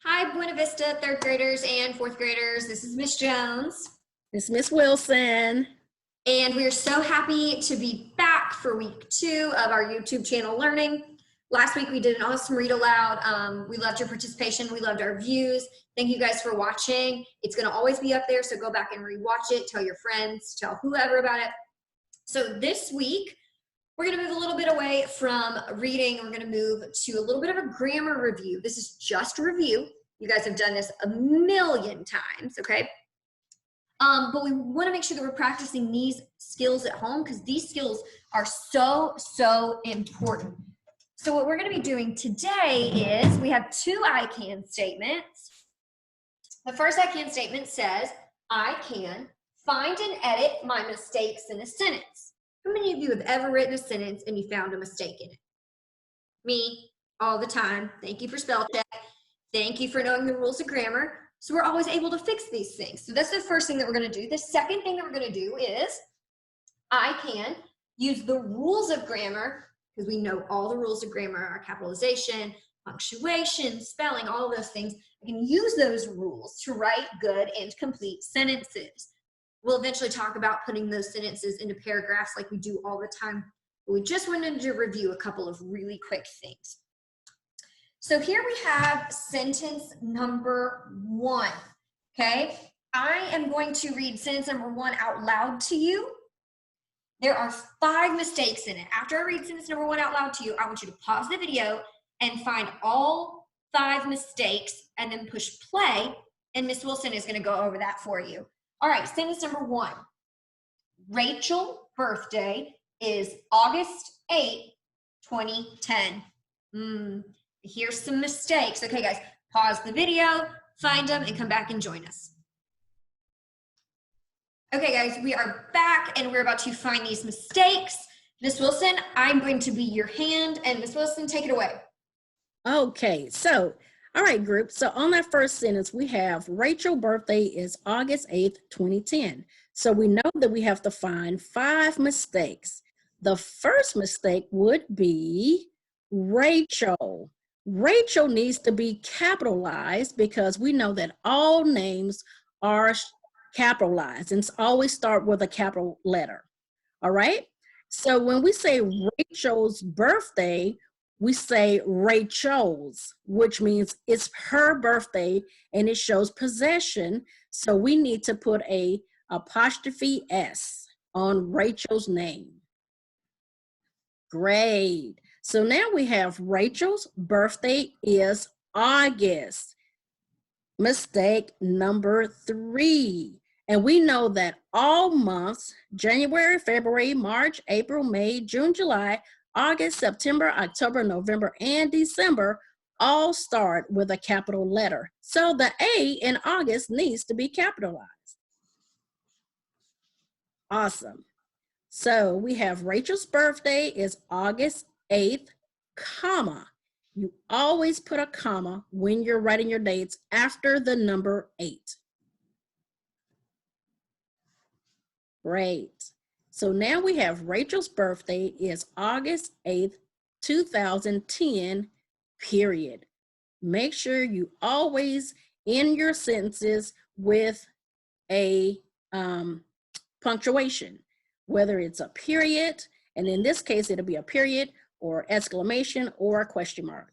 Hi, Buena Vista third graders and fourth graders. This is Miss Jones. It's Miss Wilson. And we are so happy to be back for week 2 of our YouTube channel learning. Last week we did an awesome read aloud. We loved your participation. We loved our views. Thank you guys for watching. It's going to always be up there, so go back and rewatch it. Tell your friends, tell whoever about it. So this week, we're going to move a little bit away from reading. We're going to move to a little bit of a grammar review. This is just review. You guys have done this a million times, okay? But we want to make sure that we're practicing these skills at home because these skills are so important. So what we're going to be doing today is we have 2 I can statements. The first I can statement says, I can find and edit my mistakes in a sentence. How many of you have ever written a sentence and you found a mistake in it? Me, all the time. Thank you for spell check. Thank you for knowing the rules of grammar. So we're always able to fix these things. So that's the first thing that we're going to do. The second thing that we're going to do is I can use the rules of grammar, because we know all the rules of grammar are capitalization, punctuation, spelling, all of those things. I can use those rules to write good and complete sentences. We'll eventually talk about putting those sentences into paragraphs like we do all the time. But we just wanted to review a couple of really quick things. So here we have sentence number 1, okay? I am going to read sentence number 1 out loud to you. There are 5 mistakes in it. After I read sentence number 1 out loud to you, I want you to pause the video and find all 5 mistakes and then push play, and Miss Wilson is gonna go over that for you. All right, sentence number 1. Rachel's birthday is August 8th, 2010. Here's some mistakes. Okay, guys, pause the video, find them, and come back and join us. Okay, guys, we are back, and we're about to find these mistakes. Miss Wilson, I'm going to be your hand, and Miss Wilson, take it away. Okay, so, all right, group. So on that first sentence, we have Rachel's birthday is August 8th, 2010. So we know that we have to find 5 mistakes. The first mistake would be Rachel. Rachel needs to be capitalized because we know that all names are capitalized and always start with a capital letter. All right. So when we say Rachel's birthday, we say Rachel's, which means it's her birthday and it shows possession. So we need to put a apostrophe S on Rachel's name. Great. So now we have Rachel's birthday is August. Mistake number 3. And we know that all months, January, February, March, April, May, June, July, August, September, October, November, and December all start with a capital letter. So the A in August needs to be capitalized. Awesome. So we have Rachel's birthday is August 8th, comma. You always put a comma when you're writing your dates after the number 8. Great. So now we have Rachel's birthday is August 8th, 2010, period. Make sure you always end your sentences with a punctuation, whether it's a period, and in this case, it'll be a period or exclamation or a question mark.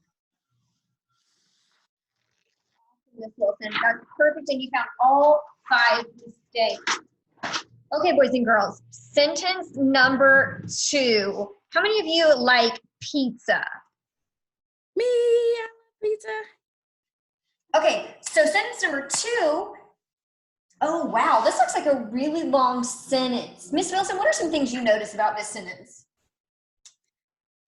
Miss Wilson, that's perfect, and you found all 5 mistakes. Okay, boys and girls, sentence number 2. How many of you like pizza? Me, I love pizza. Okay, so sentence number 2. Oh, wow, this looks like a really long sentence. Miss Wilson, what are some things you notice about this sentence?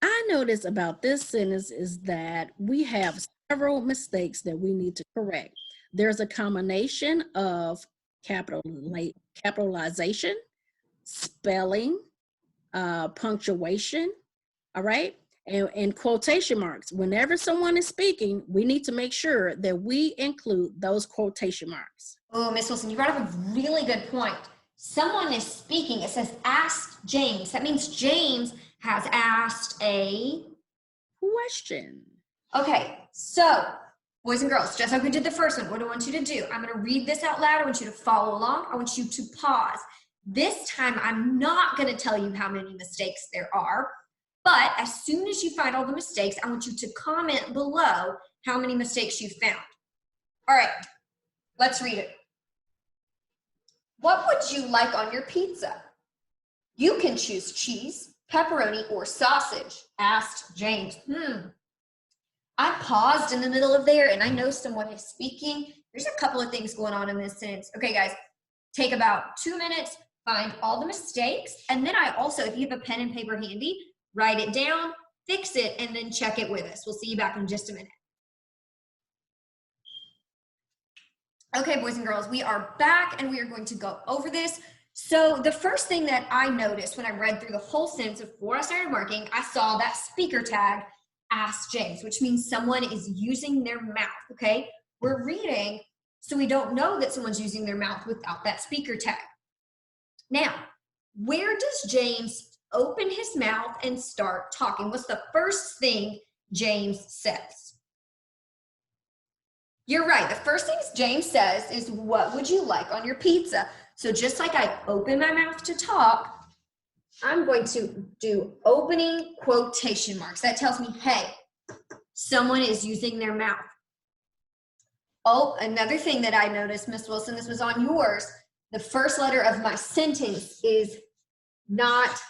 I notice about this sentence is that we have several mistakes that we need to correct. There's a combination of capitalization, spelling, punctuation, all right? And quotation marks. Whenever someone is speaking, we need to make sure that we include those quotation marks. Oh, Miss Wilson, you brought up a really good point. Someone is speaking. It says, asked James. That means James has asked a question. Okay, so Boys and girls, just like we did the first one, what do I want you to do? I'm going to read this out loud. I want you to follow along. I want you to pause. This time, I'm not going to tell you how many mistakes there are, but as soon as you find all the mistakes, I want you to comment below how many mistakes you found. All right, let's read it. What would you like on your pizza? You can choose cheese, pepperoni, or sausage, asked James. I paused in the middle of there and I know someone is speaking. There's a couple of things going on in this sentence. Okay, guys, take about 2 minutes, find all the mistakes. And then I also, if you have a pen and paper handy, write it down, fix it, and then check it with us. We'll see you back in just a minute. Okay, boys and girls, we are back and we are going to go over this. So the first thing that I noticed when I read through the whole sentence before I started marking, I saw that speaker tag, asked James, which means someone is using their mouth, okay? We're reading, so we don't know that someone's using their mouth without that speaker tag. Now, where does James open his mouth and start talking? What's the first thing James says? You're right. The first thing James says is, what would you like on your pizza? So just like I open my mouth to talk, I'm going to do opening quotation marks. That tells me, hey, someone is using their mouth. Oh, another thing that I noticed, Miss Wilson, this was on yours. The first letter of my sentence is not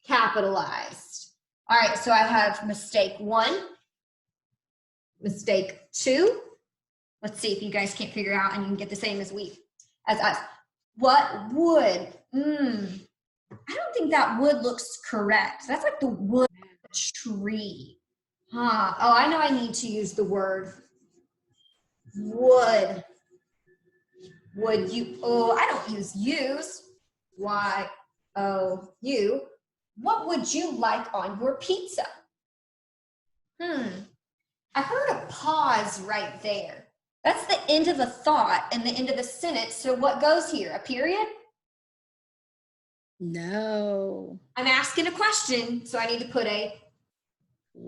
capitalized. All right, so I have mistake 1, mistake 2. Let's see if you guys can't figure out and you can get the same as us. What would? I don't think that wood looks correct. That's like the wood of a tree. Oh, I know I need to use the word would. Would you? Oh, I don't use. Y-O-U. What would you like on your pizza? I heard a pause right there. That's the end of a thought and the end of a sentence. So what goes here? A period? No. I'm asking a question, so I need to put a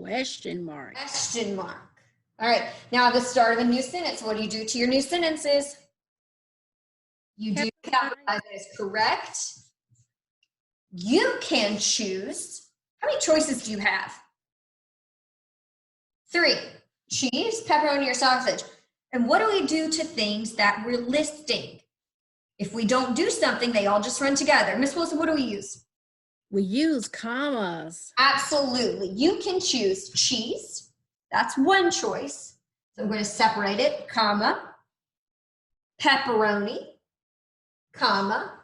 question mark. Question mark. All right, now at the start of a new sentence, what do you do to your new sentences? You do capitalize it as correct. You can choose. How many choices do you have? 3. Cheese, pepperoni, or sausage. And what do we do to things that we're listing? If we don't do something, they all just run together. Miss Wilson, what do we use? We use commas. Absolutely. You can choose cheese. That's one choice. So I'm going to separate it, comma, pepperoni, comma,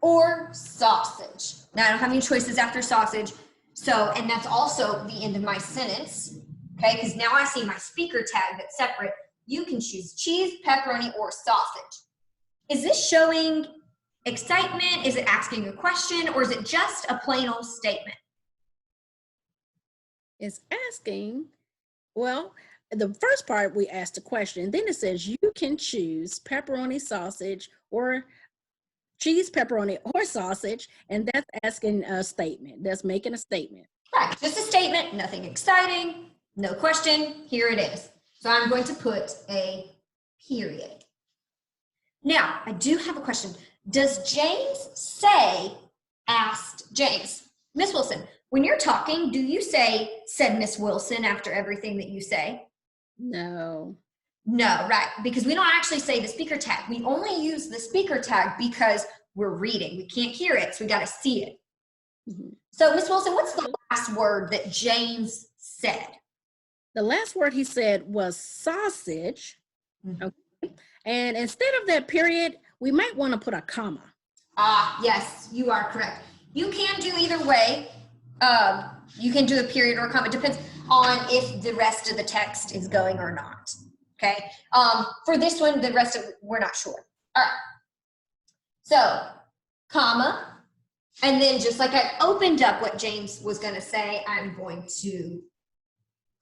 or sausage. Now I don't have any choices after sausage. So, and that's also the end of my sentence. Okay, because now I see my speaker tag that's separate. You can choose cheese, pepperoni, or sausage. Is this showing excitement? Is it asking a question? Or is it just a plain old statement? It's asking, well, the first part we asked a question. Then it says you can choose pepperoni, sausage, or cheese, pepperoni, or sausage. And that's asking a statement. That's making a statement. Right, just a statement, nothing exciting, no question. Here it is. So I'm going to put a period. Now, I do have a question. Does James say, asked James? Miss Wilson, when you're talking, do you say, said Miss Wilson after everything that you say? No. No, right, because we don't actually say the speaker tag. We only use the speaker tag because we're reading. We can't hear it, so we got to see it. So, Miss Wilson, what's the last word that James said? The last word he said was sausage. Okay. And instead of that period, we might want to put a comma. Yes, you are correct. You can do either way. You can do a period or a comma. It depends on if the rest of the text is going or not. Okay. For this one, the rest of we're not sure. All right. So, comma, and then just like I opened up what James was going to say, I'm going to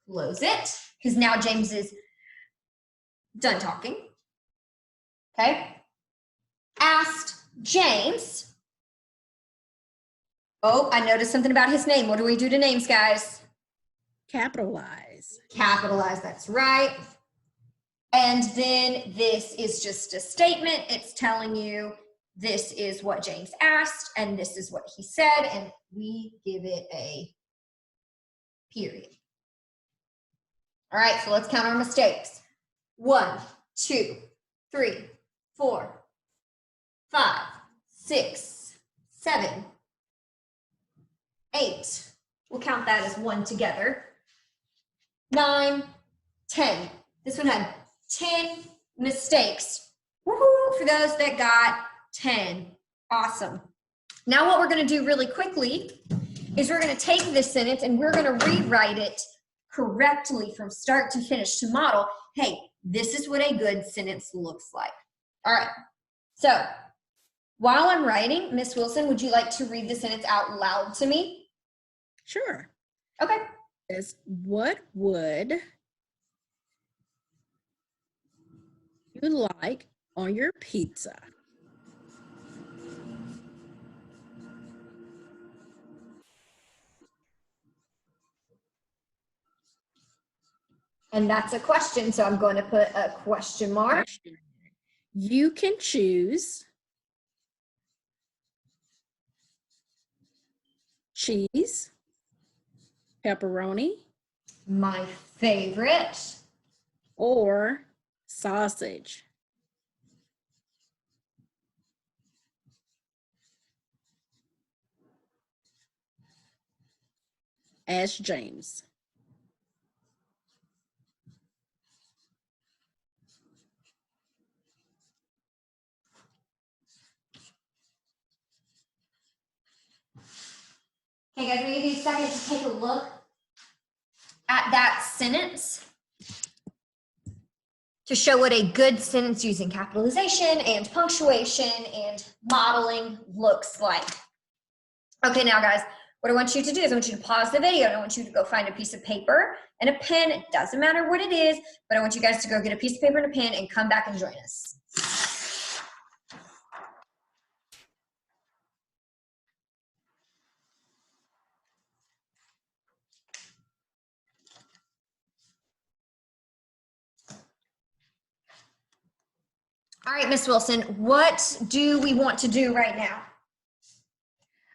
close it because now James is done talking. Okay. Asked James. Oh, I noticed something about his name. What do we do to names, guys? Capitalize. capitalize. Capitalize, that's right. And then this is just a statement. It's telling you this is what James asked and this is what he said, and we give it a period. All right, so let's count our mistakes. 1, 2, 3, 4, 5, 6, 7, 8. We'll count that as 1 together. 9, 10. This one had 10 mistakes. Woohoo for those that got 10. Awesome. Now what we're going to do really quickly is we're going to take this sentence and we're going to rewrite it correctly from start to finish to model, hey, this is what a good sentence looks like. All right. So while I'm writing, Miss Wilson, would you like to read the sentence out loud to me? Sure. Okay. Is what would you like on your pizza? And that's a question, so I'm going to put a question mark. You can choose cheese, pepperoni, My favorite. or sausage. Ask James. Okay, guys, we're going to give you a second to take a look at that sentence to show what a good sentence using capitalization and punctuation and modeling looks like. Okay, now guys, what I want you to do is I want you to pause the video and I want you to go find a piece of paper and a pen. It doesn't matter what it is, but I want you guys to go get a piece of paper and a pen and come back and join us. All right, Miss Wilson, what do we want to do right now?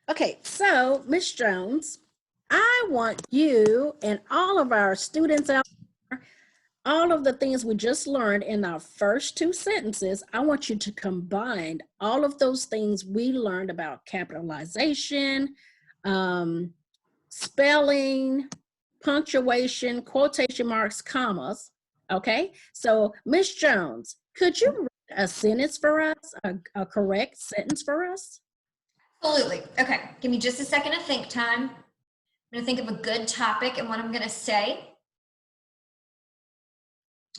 Okay, so Miss Jones, I want you and all of our students out there, all of the things we just learned in our first 2 sentences, I want you to combine all of those things we learned about capitalization, spelling, punctuation, quotation marks, commas. Okay, so Miss Jones, could you read a sentence for us, a correct sentence for us? Absolutely. Okay, give me just a second of think time. I'm going to think of a good topic and what I'm going to say.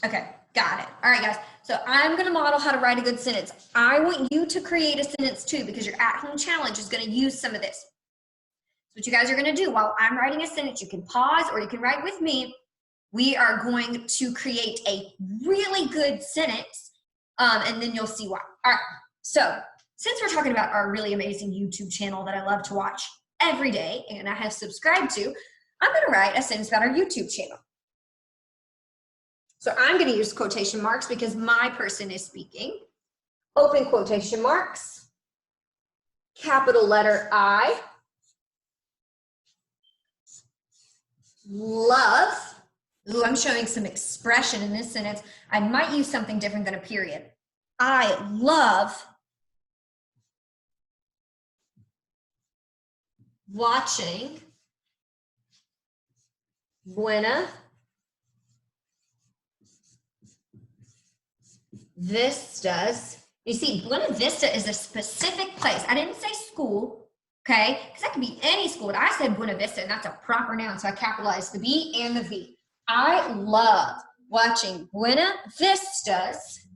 Okay, got it. All right, guys. So I'm going to model how to write a good sentence. I want you to create a sentence too because your at-home challenge is going to use some of this. So what you guys are going to do while I'm writing a sentence, you can pause or you can write with me. We are going to create a really good sentence and then you'll see why. All right, so since we're talking about our really amazing YouTube channel that I love to watch every day and I have subscribed to, I'm going to write a sentence about our YouTube channel. So I'm going to use quotation marks because my person is speaking. Open quotation marks, capital letter I, love. Ooh, I'm showing some expression in this sentence. I might use something different than a period. I love watching Buena Vistas. You see, Buena Vista is a specific place. I didn't say school, okay? Because that could be any school. But I said Buena Vista, and that's a proper noun, so I capitalized the B and the V. I love watching Buena Vistas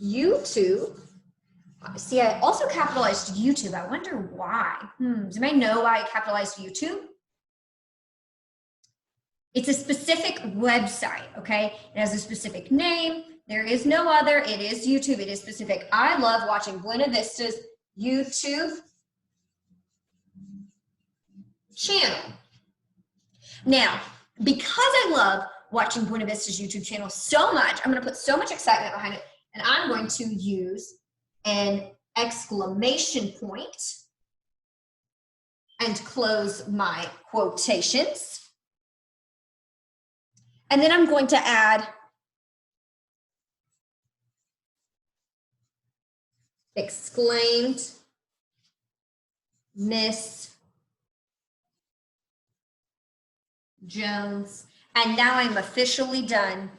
YouTube. See, I also capitalized YouTube. I wonder why. Does anybody know why I capitalized YouTube? It's a specific website, okay? It has a specific name. There is no other. It is YouTube. It is specific. I love watching Buena Vista's YouTube channel. Now, because I love watching Buena Vista's YouTube channel so much, I'm going to put so much excitement behind it, and I'm going to use an exclamation point and close my quotations. And then I'm going to add exclaimed Miss Jones. And now I'm officially done,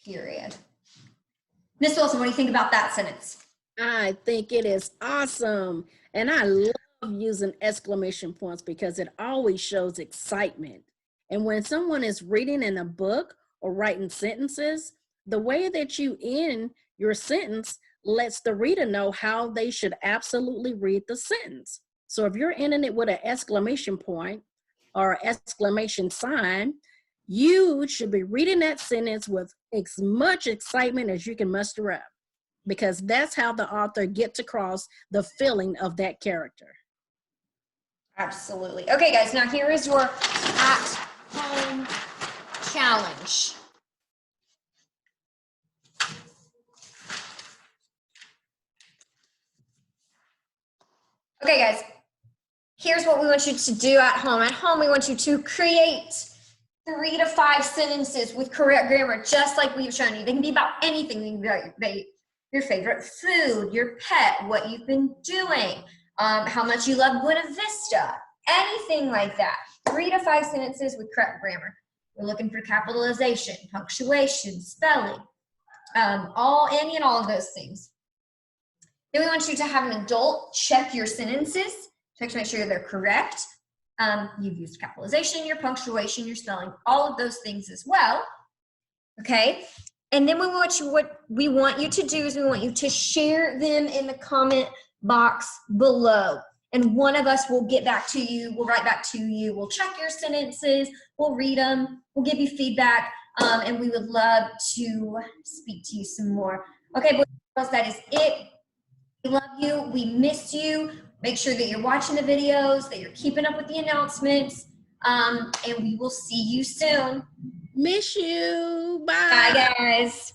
period. Miss Wilson, what do you think about that sentence? I think it is awesome. And I love using exclamation points because it always shows excitement. And when someone is reading in a book or writing sentences, the way that you end your sentence lets the reader know how they should absolutely read the sentence. So if you're ending it with an exclamation point or exclamation sign, you should be reading that sentence with as much excitement as you can muster up, because that's how the author gets across the feeling of that character. Absolutely. Okay, guys, now here is your at-home challenge. Okay, guys, here's what we want you to do at home. At home, we want you to create 3 to 5 sentences with correct grammar, just like we've shown you. They can be about anything. They can be about your favorite food, your pet, what you've been doing, how much you love Buena Vista, anything like that. 3 to 5 sentences with correct grammar. We're looking for capitalization, punctuation, spelling, any and all of those things. Then we want you to have an adult check your sentences, check to make sure they're correct. You've used capitalization, your punctuation, your spelling, all of those things as well. Okay, and then what we want you to do is we want you to share them in the comment box below. And one of us will get back to you, we'll write back to you, we'll check your sentences, we'll read them, we'll give you feedback, and we would love to speak to you some more. Okay, boys and girls, that is it. We love you, we miss you. Make sure that you're watching the videos, that you're keeping up with the announcements, and we will see you soon. Miss you. Bye. Bye, guys.